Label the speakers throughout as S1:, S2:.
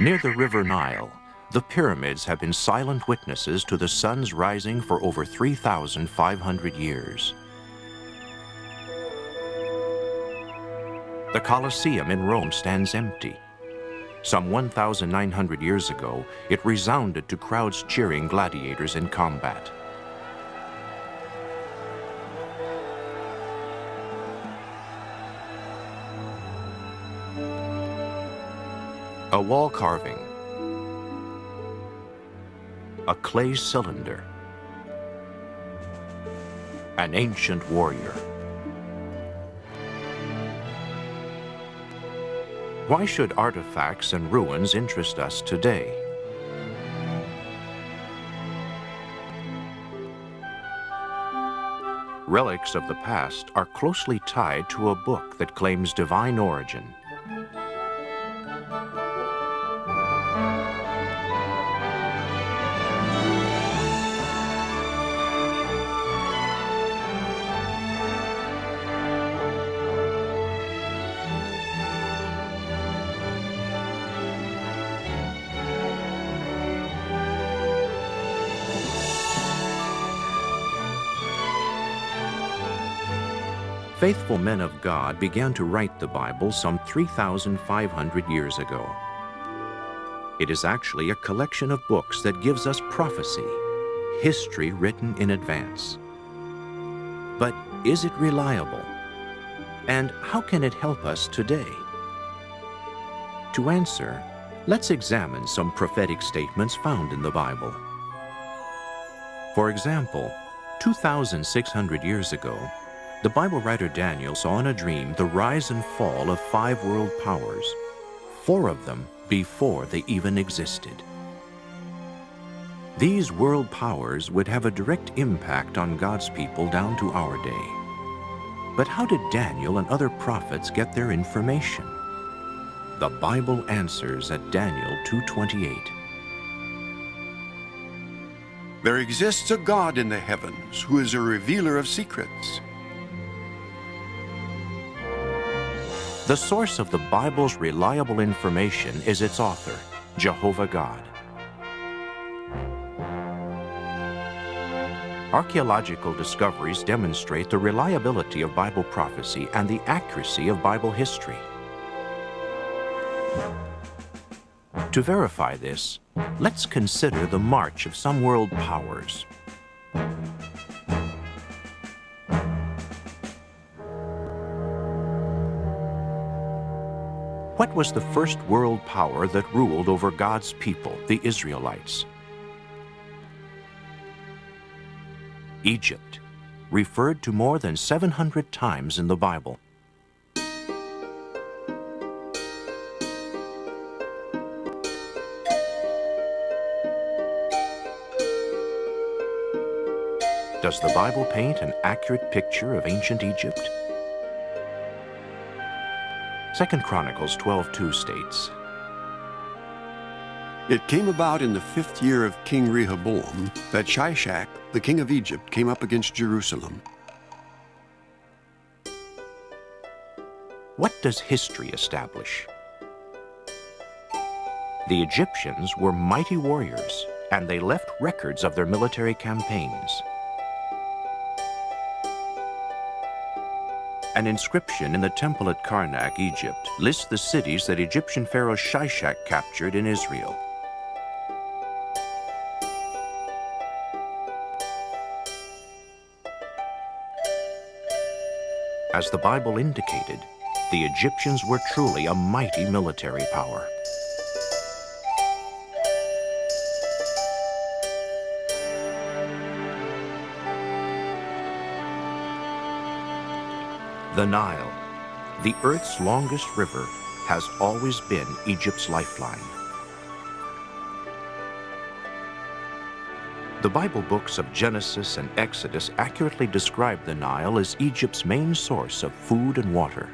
S1: Near the River Nile, the pyramids have been silent witnesses to the sun's rising for over 3,500 years. The Colosseum in Rome stands empty. Some 1,900 years ago, it resounded to crowds cheering gladiators in combat. A wall carving, a clay cylinder, an ancient warrior. Why should artifacts and ruins interest us today? Relics of the past are closely tied to a book that claims divine origin. Faithful men of God began to write the Bible some 3,500 years ago. It is actually a collection of books that gives us prophecy, history written in advance. But is it reliable? And how can it help us today? To answer, let's examine some prophetic statements found in the Bible. For example, 2,600 years ago, the Bible writer Daniel saw in a dream the rise and fall of 5 world powers, 4 of them before they even existed. These world powers would have a direct impact on God's people down to our day. But how did Daniel and other prophets get their information? The Bible answers at Daniel 2:28.
S2: There exists a God in the heavens who is a revealer of secrets.
S1: The source of the Bible's reliable information is its author, Jehovah God. Archaeological discoveries demonstrate the reliability of Bible prophecy and the accuracy of Bible history. To verify this, let's consider the march of some world powers. What was the first world power that ruled over God's people, the Israelites? Egypt, referred to more than 700 times in the Bible. Does the Bible paint an accurate picture of ancient Egypt? 2 Chronicles 12:2 states,
S2: It came about in the 5th year of King Rehoboam that Shishak, the king of Egypt, came up against Jerusalem.
S1: What does history establish? The Egyptians were mighty warriors, and they left records of their military campaigns. An inscription in the temple at Karnak, Egypt, lists the cities that Egyptian pharaoh Shishak captured in Israel. As the Bible indicated, the Egyptians were truly a mighty military power. The Nile, the Earth's longest river, has always been Egypt's lifeline. The Bible books of Genesis and Exodus accurately describe the Nile as Egypt's main source of food and water.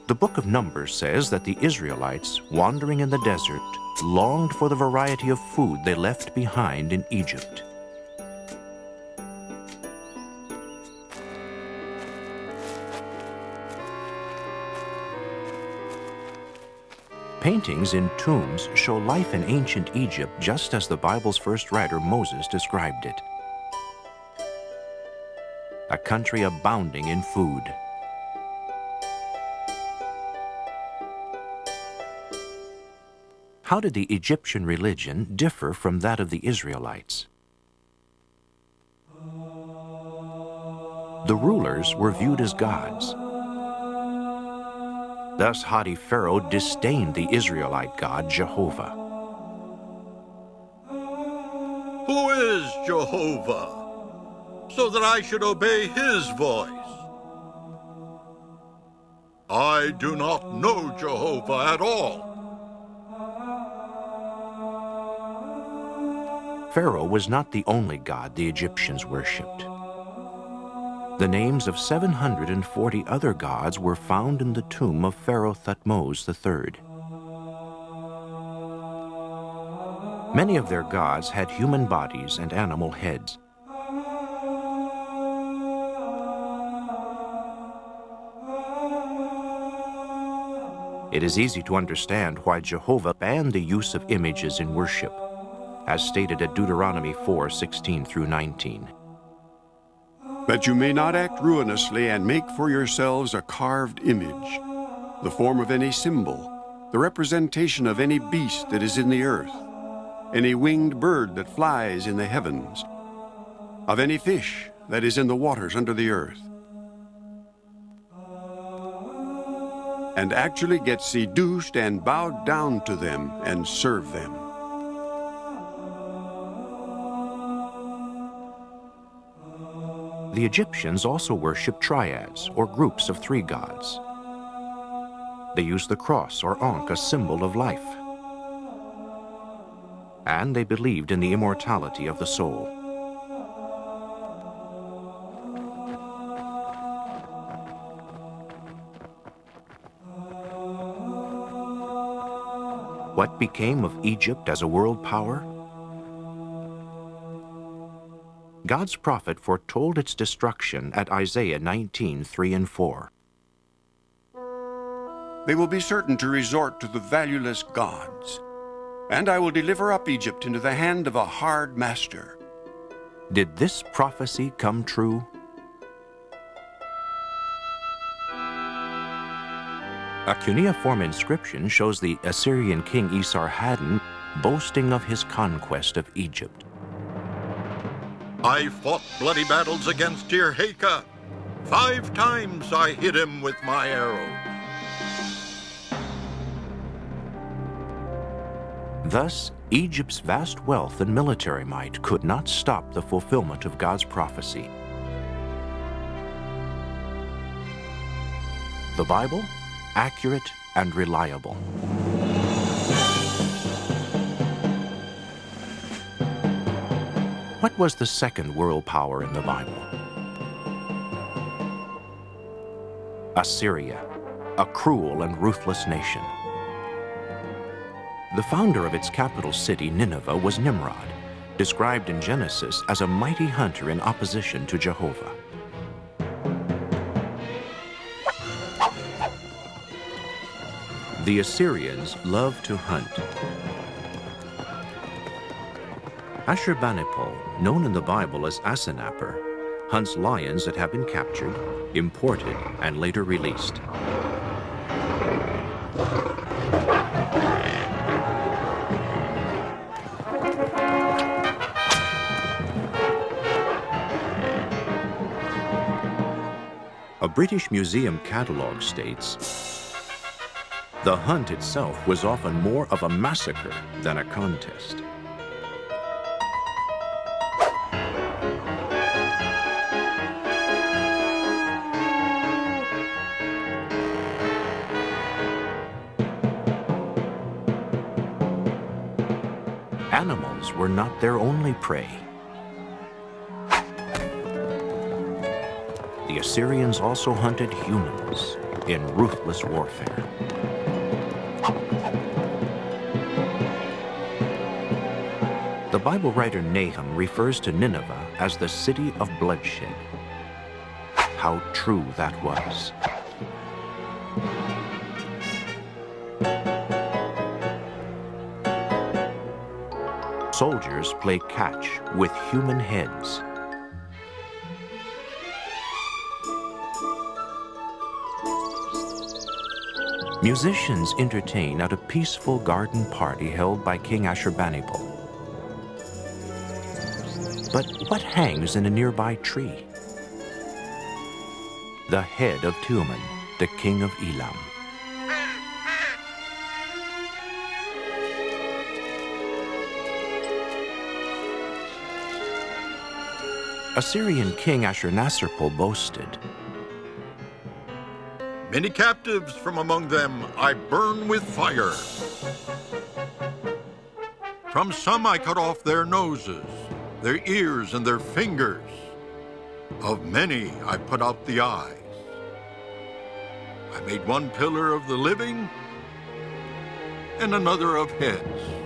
S1: The book of Numbers says that the Israelites, wandering in the desert, longed for the variety of food they left behind in Egypt. Paintings in tombs show life in ancient Egypt just as the Bible's first writer, Moses, described it. A country abounding in food. How did the Egyptian religion differ from that of the Israelites? The rulers were viewed as gods. Thus, haughty Pharaoh disdained the Israelite god, Jehovah.
S3: Who is Jehovah, so that I should obey his voice? I do not know Jehovah at all.
S1: Pharaoh was not the only god the Egyptians worshipped. The names of 740 other gods were found in the tomb of Pharaoh Thutmose III. Many of their gods had human bodies and animal heads. It is easy to understand why Jehovah banned the use of images in worship, as stated at Deuteronomy 4:16 through 19.
S2: That you may not act ruinously and make for yourselves a carved image, the form of any symbol, the representation of any beast that is in the earth, any winged bird that flies in the heavens, of any fish that is in the waters under the earth, and actually get seduced and bowed down to them and serve them.
S1: The Egyptians also worshipped triads, or groups of three gods. They used the cross or ankh, a symbol of life. And they believed in the immortality of the soul. What became of Egypt as a world power? God's prophet foretold its destruction at Isaiah 19:3 and 4.
S2: They will be certain to resort to the valueless gods, and I will deliver up Egypt into the hand of a hard master.
S1: Did this prophecy come true? A cuneiform inscription shows the Assyrian king Esarhaddon boasting of his conquest of Egypt.
S3: I fought bloody battles against Tirhakah. 5 times I hit him with my arrow.
S1: Thus, Egypt's vast wealth and military might could not stop the fulfillment of God's prophecy. The Bible, accurate and reliable. What was the second world power in the Bible? Assyria, a cruel and ruthless nation. The founder of its capital city, Nineveh, was Nimrod, described in Genesis as a mighty hunter in opposition to Jehovah. The Assyrians loved to hunt. Ashurbanipal, known in the Bible as Asenaper, hunts lions that have been captured, imported, and later released. A British museum catalogue states, "The hunt itself was often more of a massacre than a contest." Animals were not their only prey. The Assyrians also hunted humans in ruthless warfare. The Bible writer Nahum refers to Nineveh as the city of bloodshed. How true that was. Soldiers play catch with human heads. Musicians entertain at a peaceful garden party held by King Ashurbanipal. But what hangs in a nearby tree? The head of Tuman, the king of Elam. Assyrian king Ashurnasirpal boasted,
S3: Many captives from among them I burn with fire. From some I cut off their noses, their ears, and their fingers. Of many I put out the eyes. I made one pillar of the living and another of heads.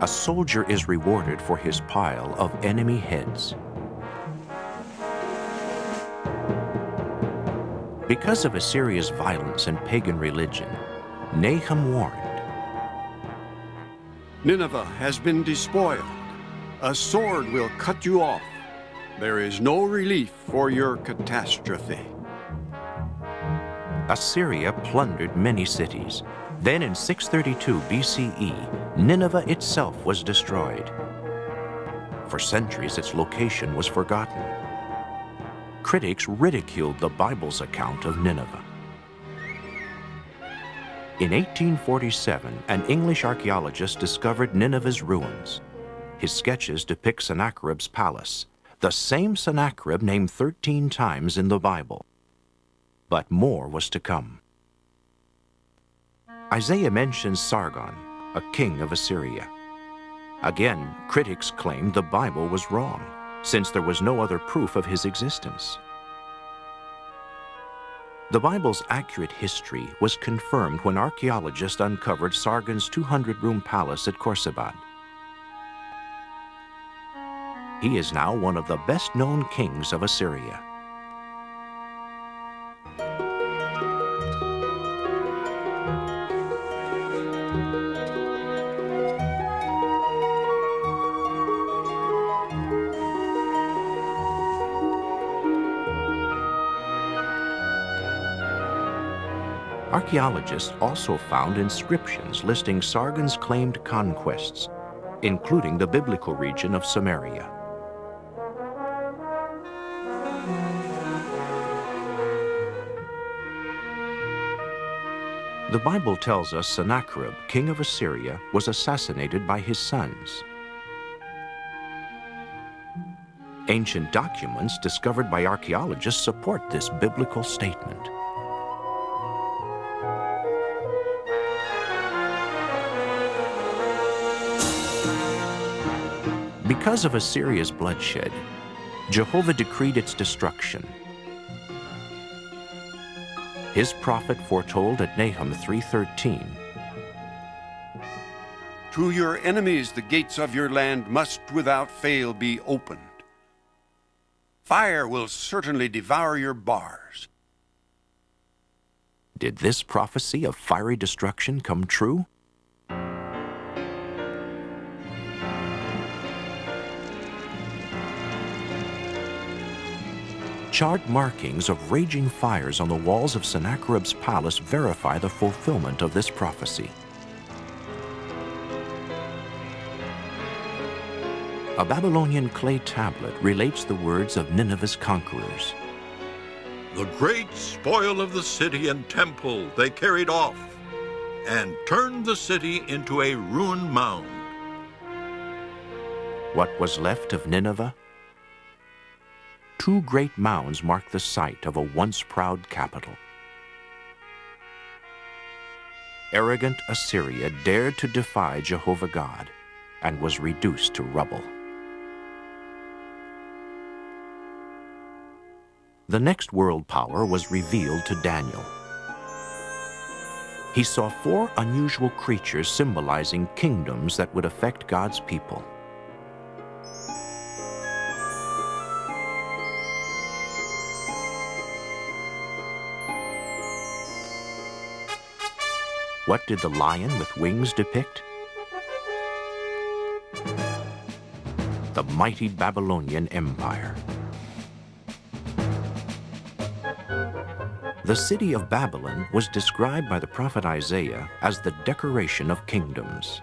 S1: a soldier is rewarded for his pile of enemy heads. Because of Assyria's violence and pagan religion, Nahum warned,
S2: Nineveh has been despoiled. A sword will cut you off. There is no relief for your catastrophe.
S1: Assyria plundered many cities. Then in 632 BCE, Nineveh itself was destroyed. For centuries, its location was forgotten. Critics ridiculed the Bible's account of Nineveh. In 1847, an English archaeologist discovered Nineveh's ruins. His sketches depict Sennacherib's palace, the same Sennacherib named 13 times in the Bible. But more was to come. Isaiah mentions Sargon, a king of Assyria. Again, critics claimed the Bible was wrong, since there was no other proof of his existence. The Bible's accurate history was confirmed when archaeologists uncovered Sargon's 200-room palace at Khorsabad. He is now one of the best-known kings of Assyria. Archaeologists also found inscriptions listing Sargon's claimed conquests, including the biblical region of Samaria. The Bible tells us Sennacherib, king of Assyria, was assassinated by his sons. Ancient documents discovered by archaeologists support this biblical statement. Because of Assyria's bloodshed, Jehovah decreed its destruction. His prophet foretold at Nahum 3:13,
S2: To your enemies the gates of your land must without fail be opened. Fire will certainly devour your bars.
S1: Did this prophecy of fiery destruction come true? Charred markings of raging fires on the walls of Sennacherib's palace verify the fulfillment of this prophecy. A Babylonian clay tablet relates the words of Nineveh's conquerors.
S3: The great spoil of the city and temple they carried off, and turned the city into a ruined mound.
S1: What was left of Nineveh? Two great mounds mark the site of a once proud capital. Arrogant Assyria dared to defy Jehovah God and was reduced to rubble. The next world power was revealed to Daniel. He saw four unusual creatures symbolizing kingdoms that would affect God's people. What did the lion with wings depict? mighty Babylonian Empire. The city of Babylon was described by the prophet Isaiah as the decoration of kingdoms.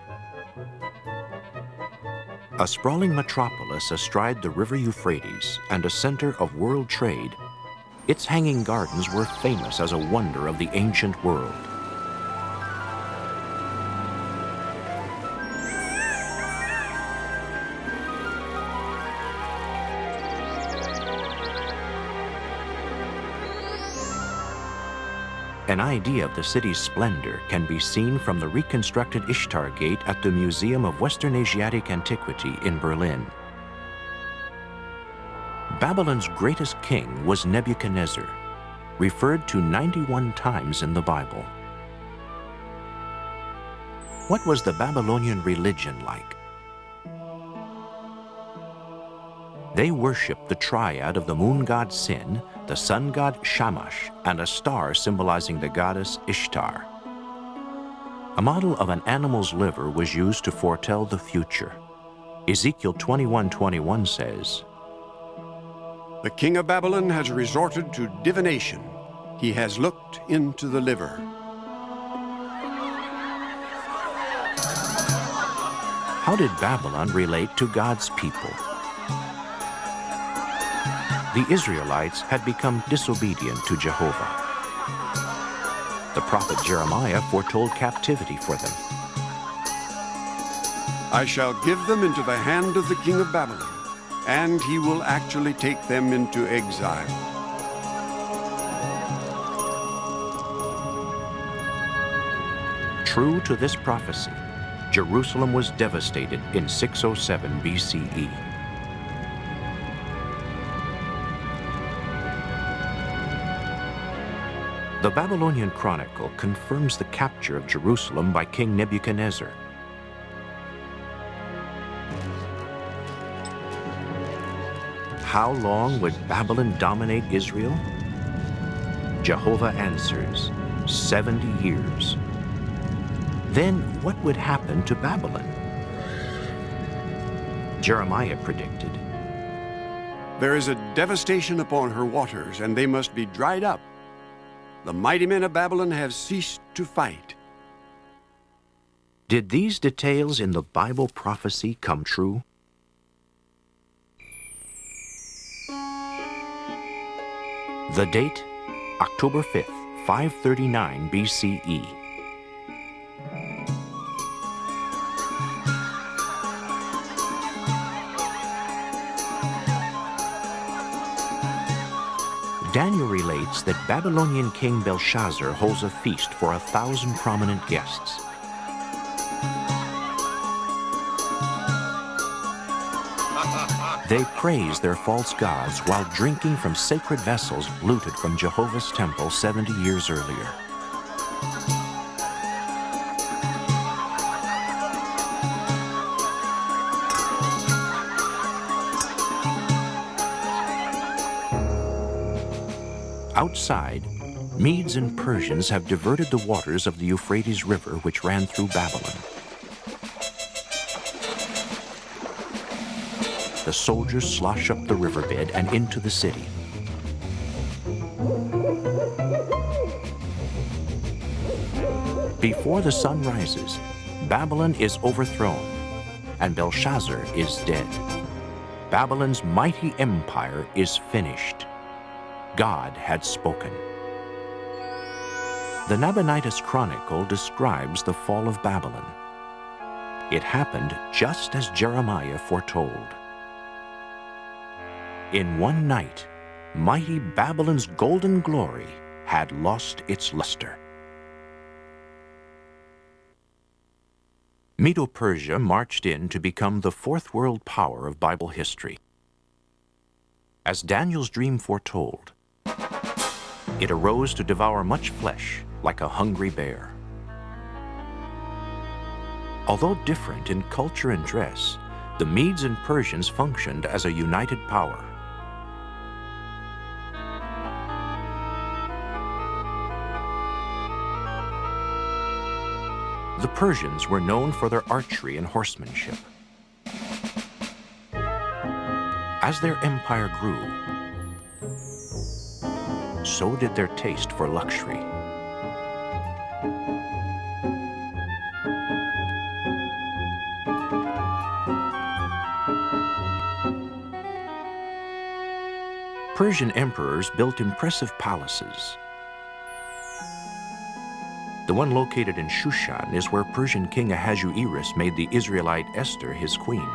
S1: A sprawling metropolis astride the river Euphrates and a center of world trade, its hanging gardens were famous as a wonder of the ancient world. An idea of the city's splendor can be seen from the reconstructed Ishtar Gate at the Museum of Western Asiatic Antiquity in Berlin. Babylon's greatest king was Nebuchadnezzar, referred to 91 times in the Bible. What was the Babylonian religion like? They worshiped the triad of the moon god Sin, the sun god Shamash, and a star symbolizing the goddess Ishtar. A model of an animal's liver was used to foretell the future. Ezekiel 21:21 says,
S2: The king of Babylon has resorted to divination. He has looked into the liver.
S1: How did Babylon relate to God's people? The Israelites had become disobedient to Jehovah. The prophet Jeremiah foretold captivity for them.
S2: I shall give them into the hand of the king of Babylon, and he will actually take them into exile.
S1: True to this prophecy, Jerusalem was devastated in 607 BCE. The Babylonian Chronicle confirms the capture of Jerusalem by King Nebuchadnezzar. How long would Babylon dominate Israel? Jehovah answers, 70 years. Then what would happen to Babylon? Jeremiah predicted,
S2: There is a devastation upon her waters, and they must be dried up. The mighty men of Babylon have ceased to fight.
S1: did these details in the Bible prophecy come true? The date, October 5th, 539 BCE. Daniel relates that Babylonian King Belshazzar holds a feast for 1,000 prominent guests. They praise their false gods while drinking from sacred vessels looted from Jehovah's temple 70 years earlier. Outside, Medes and Persians have diverted the waters of the Euphrates River, which ran through Babylon. The soldiers slosh up the riverbed and into the city. Before the sun rises, Babylon is overthrown, and Belshazzar is dead. Babylon's mighty empire is finished. God had spoken. The Nabonidus Chronicle describes the fall of Babylon. It happened just as Jeremiah foretold. In one night, mighty Babylon's golden glory had lost its luster. Medo-Persia marched in to become the fourth world power of Bible history. As Daniel's dream foretold, it arose to devour much flesh like a hungry bear. Although different in culture and dress, the Medes and Persians functioned as a united power. The Persians were known for their archery and horsemanship. As their empire grew, so did their taste for luxury. Persian emperors built impressive palaces. The one located in Shushan is where Persian King Ahasuerus made the Israelite Esther his queen.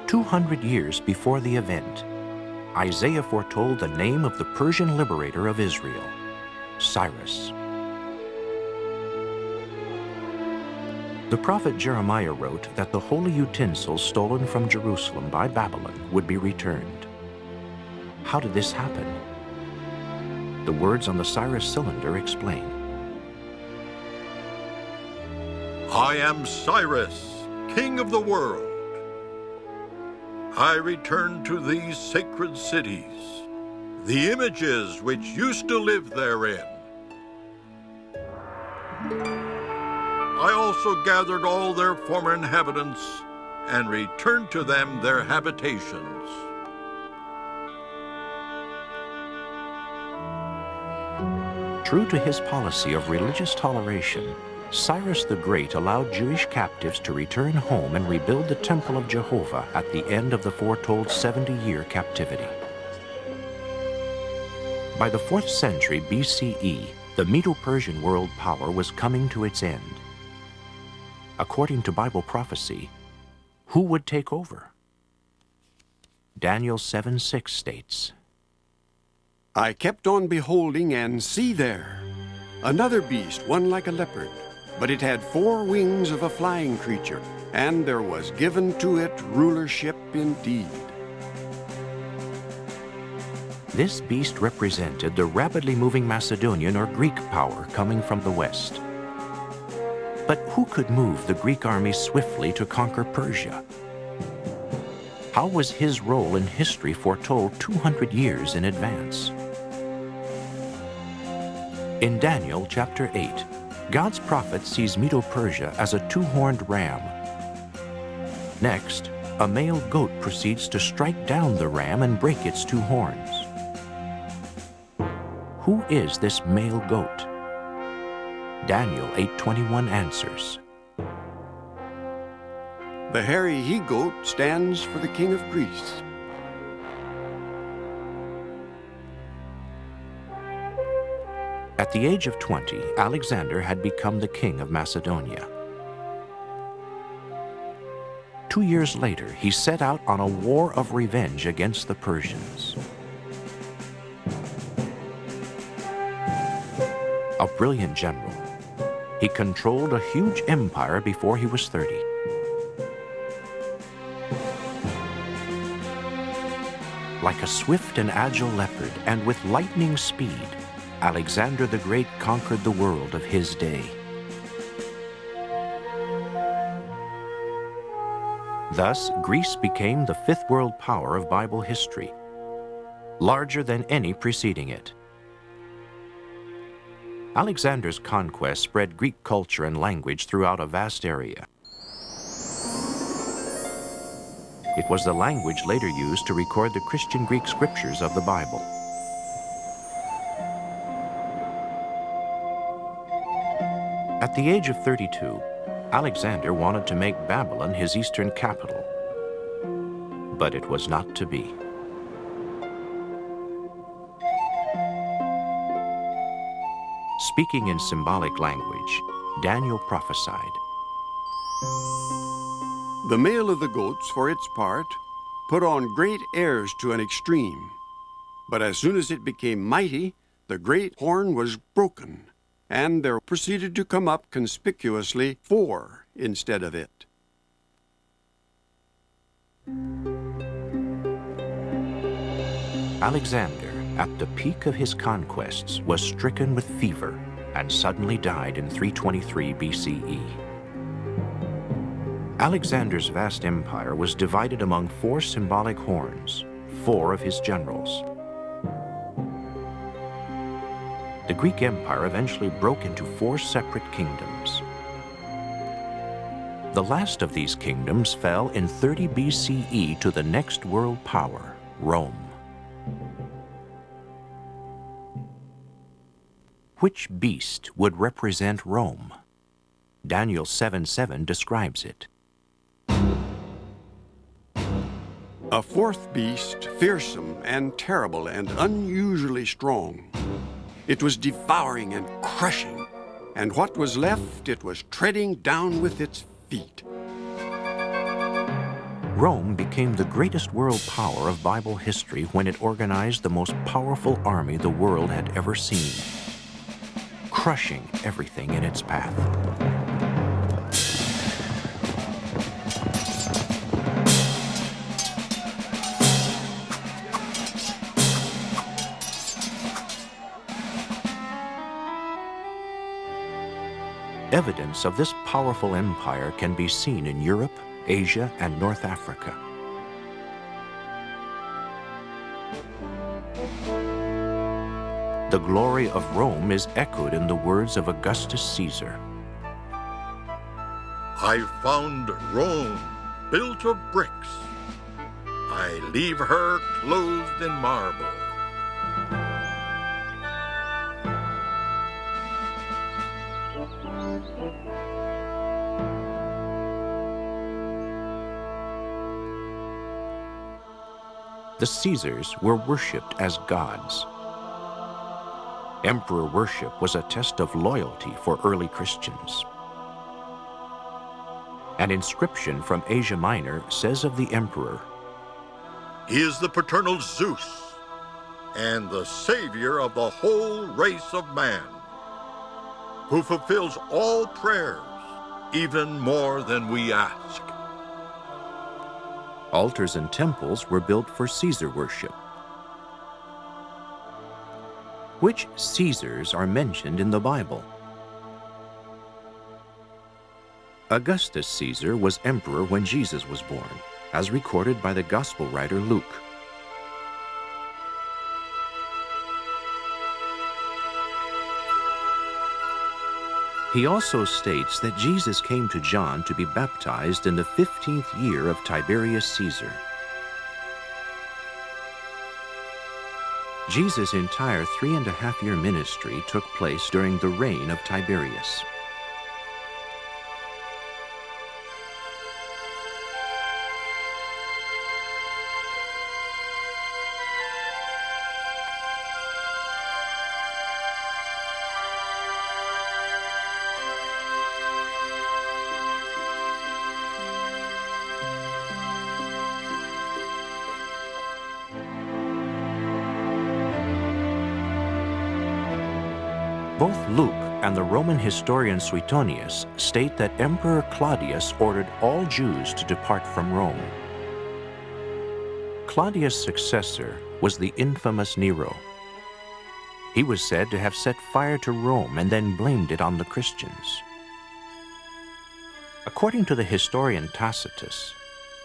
S1: "200 years before the event, Isaiah foretold the name of the Persian liberator of Israel, Cyrus. The prophet Jeremiah wrote that the holy utensils stolen from Jerusalem by Babylon would be returned. How did this happen? The words on the Cyrus cylinder explain.
S3: I am Cyrus, king of the world. I return to these sacred cities, the images which used to live therein. I also gathered all their former inhabitants and returned to them their habitations.
S1: True to his policy of religious toleration, Cyrus the Great allowed Jewish captives to return home and rebuild the Temple of Jehovah at the end of the foretold 70-year captivity. By the 4th century BCE, the Medo-Persian world power was coming to its end. According to Bible prophecy, who would take over? Daniel 7:6 states,
S2: I kept on beholding, and see there, another beast, one like a leopard, but it had 4 wings of a flying creature, and there was given to it rulership indeed.
S1: This beast represented the rapidly moving Macedonian or Greek power coming from the west. But who could move the Greek army swiftly to conquer Persia? How was his role in history foretold 200 years in advance? In Daniel chapter 8, God's prophet sees Medo-Persia as a 2-horned ram. Next, a male goat proceeds to strike down the ram and break its 2 horns. Who is this male goat? Daniel 8:21 answers.
S2: The hairy he-goat stands for the king of Greece.
S1: At the age of 20, Alexander had become the king of Macedonia. 2 years later, he set out on a war of revenge against the Persians. A brilliant general, he controlled a huge empire before he was 30. Like a swift and agile leopard, and with lightning speed, Alexander the Great conquered the world of his day. Thus, Greece became the 5th world power of Bible history, larger than any preceding it. Alexander's conquest spread Greek culture and language throughout a vast area. It was the language later used to record the Christian Greek scriptures of the Bible. At the age of 32, Alexander wanted to make Babylon his eastern capital, but it was not to be. Speaking in symbolic language, Daniel prophesied,
S2: The male of the goats, for its part, put on great airs to an extreme. But as soon as it became mighty, the great horn was broken, and there proceeded to come up conspicuously 4 instead of it.
S1: Alexander, at the peak of his conquests, was stricken with fever and suddenly died in 323 BCE. Alexander's vast empire was divided among 4 symbolic horns, 4 of his generals. The Greek Empire eventually broke into 4 separate kingdoms. The last of these kingdoms fell in 30 BCE to the next world power, Rome. Which beast would represent Rome? Daniel 7:7 describes it.
S2: A 4th beast, fearsome and terrible and unusually strong. It was devouring and crushing, and what was left it was treading down with its feet.
S1: Rome became the greatest world power of Bible history when it organized the most powerful army the world had ever seen, crushing everything in its path. Evidence of this powerful empire can be seen in Europe, Asia, and North Africa. The glory of Rome is echoed in the words of Augustus Caesar.
S3: I found Rome built of bricks. I leave her clothed in marble.
S1: The Caesars were worshipped as gods. Emperor worship was a test of loyalty for early Christians. An inscription from Asia Minor says of the emperor,
S3: He is the paternal Zeus and the savior of the whole race of man, who fulfills all prayers, even more than we ask.
S1: altars and temples were built for Caesar worship. Which Caesars are mentioned in the Bible? Augustus Caesar was emperor when Jesus was born, as recorded by the Gospel writer Luke. He also states that Jesus came to John to be baptized in the 15th year of Tiberius Caesar. Jesus' entire 3.5-year ministry took place during the reign of Tiberius. Both Luke and the Roman historian Suetonius state that Emperor Claudius ordered all Jews to depart from Rome. Claudius' successor was the infamous Nero. He was said to have set fire to Rome and then blamed it on the Christians. According to the historian Tacitus,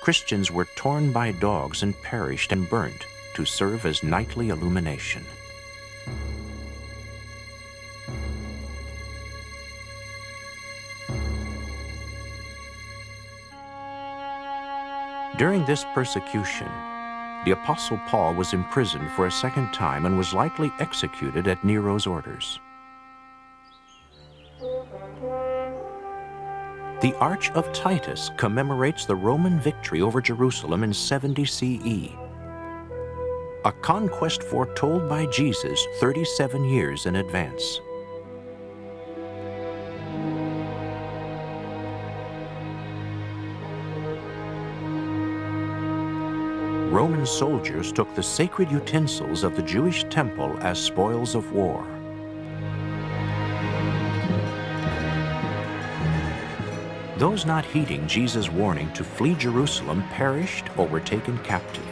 S1: Christians were torn by dogs and perished and burnt to serve as nightly illumination. During this persecution, the Apostle Paul was imprisoned for a second time and was likely executed at Nero's orders. The Arch of Titus commemorates the Roman victory over Jerusalem in 70 CE, a conquest foretold by Jesus 37 years in advance. Roman soldiers took the sacred utensils of the Jewish temple as spoils of war. Those not heeding Jesus' warning to flee Jerusalem perished or were taken captive.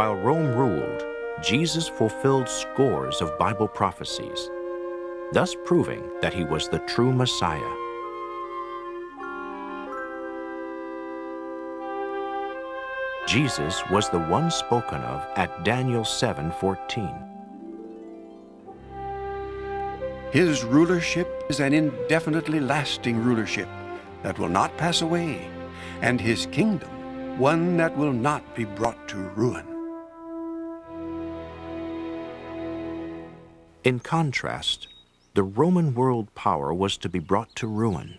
S1: While Rome ruled, Jesus fulfilled scores of Bible prophecies, thus proving that he was the true Messiah. Jesus was the one spoken of at Daniel 7:14.
S2: His rulership is an indefinitely lasting rulership that will not pass away, and his kingdom one that will not be brought to ruin.
S1: In contrast, the Roman world power was to be brought to ruin.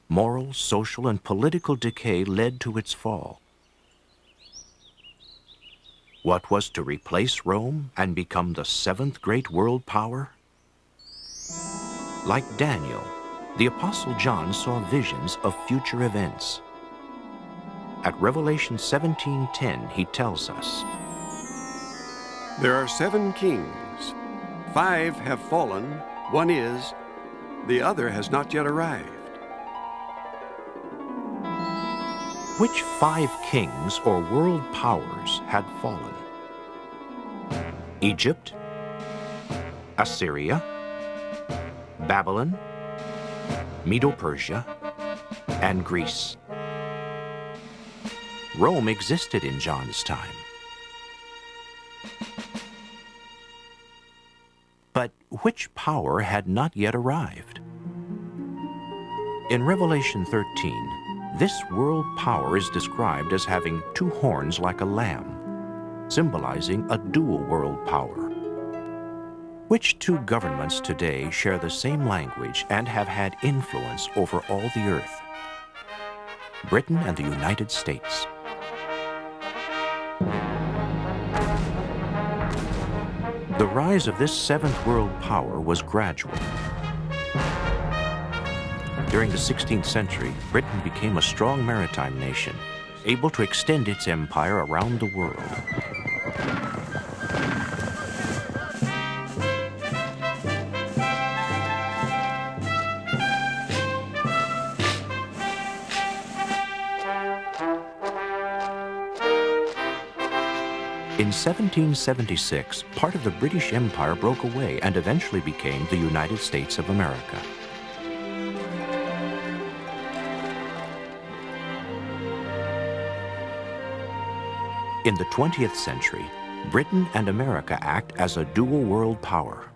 S1: Moral, social, and political decay led to its fall. What was to replace Rome and become the seventh great world power? Like Daniel, the Apostle John saw visions of future events. At Revelation 17:10, he tells us,
S2: There are 7 kings. 5 have fallen, one is, the other has not yet arrived.
S1: which 5 kings or world powers had fallen? Egypt, Assyria, Babylon, Medo-Persia, and Greece. Rome existed in John's time. But which power had not yet arrived? In Revelation 13, this world power is described as having 2 horns like a lamb, symbolizing a dual world power. Which 2 governments today share the same language and have had influence over all the earth? Britain and the United States. The rise of this 7th world power was gradual. During the 16th century, Britain became a strong maritime nation, able to extend its empire around the world. In 1776, part of the British Empire broke away and eventually became the United States of America. In the 20th century, Britain and America act as a dual world power.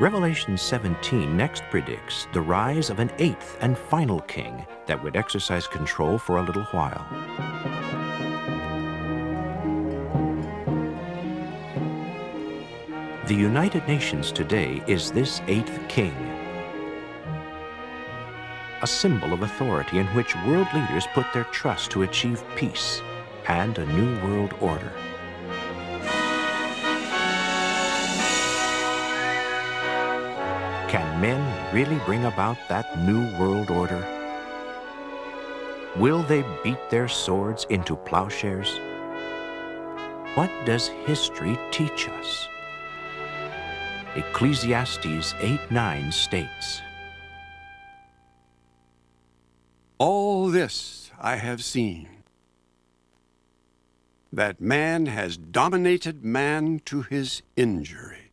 S1: Revelation 17 next predicts the rise of an 8th and final king that would exercise control for a little while. The United Nations today is this 8th king, a symbol of authority in which world leaders put their trust to achieve peace and a new world order. Can men really bring about that new world order? Will they beat their swords into plowshares? What does history teach us? Ecclesiastes 8:9 states,
S2: All this I have seen, that man has dominated man to his injury.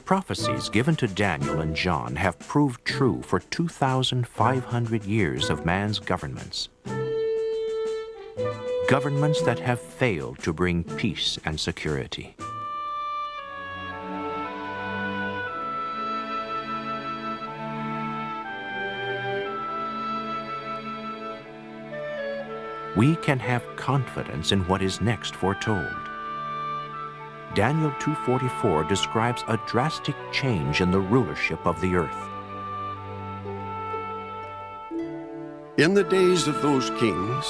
S1: prophecies given to Daniel and John have proved true for 2,500 years of man's governments. Governments that have failed to bring peace and security. We can have confidence in what is next foretold. Daniel 2:44 describes a drastic change in the rulership of the earth.
S2: In the days of those kings,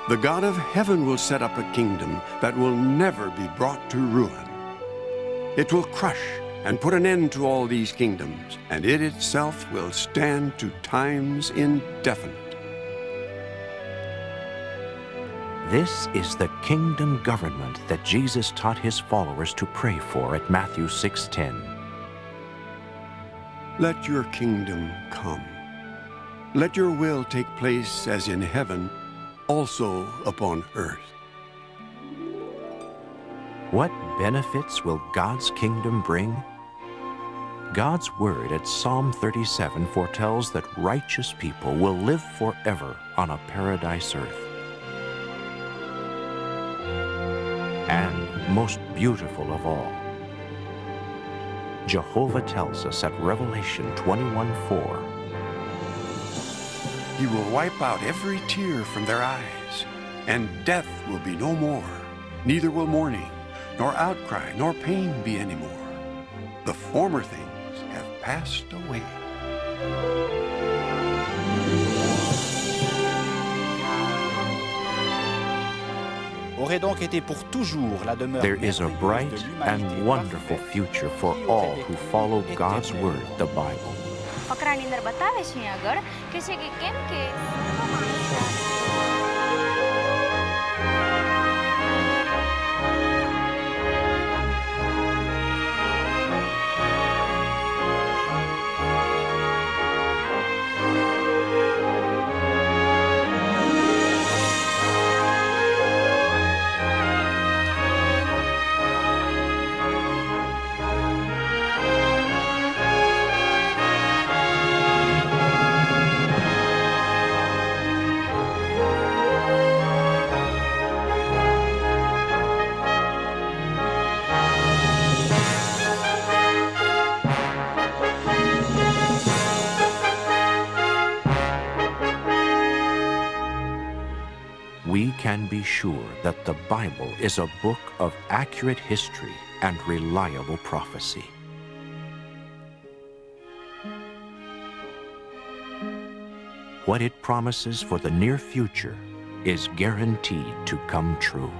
S2: the God of heaven will set up a kingdom that will never be brought to ruin. It will crush and put an end to all these kingdoms, and it itself will stand to times indefinite.
S1: This is the kingdom government that Jesus taught his followers to pray for at Matthew 6:10.
S2: Let your kingdom come. Let your will take place as in heaven, also upon earth.
S1: What benefits will God's kingdom bring? God's word at Psalm 37 foretells that righteous people will live forever on a paradise earth. And most beautiful of all, Jehovah tells us at Revelation 21:4,
S2: He will wipe out every tear from their eyes, and death will be no more. Neither will mourning, nor outcry, nor pain be any more. The former things have passed away.
S4: Aurait donc été pour toujours la demeure
S1: there is a
S4: merveilleuse
S1: bright
S4: de l'humanité
S1: and wonderful
S4: parfaite,
S1: future for
S4: qui
S1: all
S4: aurait
S1: who
S4: été
S1: follow God's
S4: éternelle.
S1: word, the Bible.
S5: ફકરાની અંદર બતાવે છે આગળ કે છે કે કેમ કે we can be sure that the Bible is a book of accurate history and reliable prophecy. What it promises for the near future is guaranteed to come true.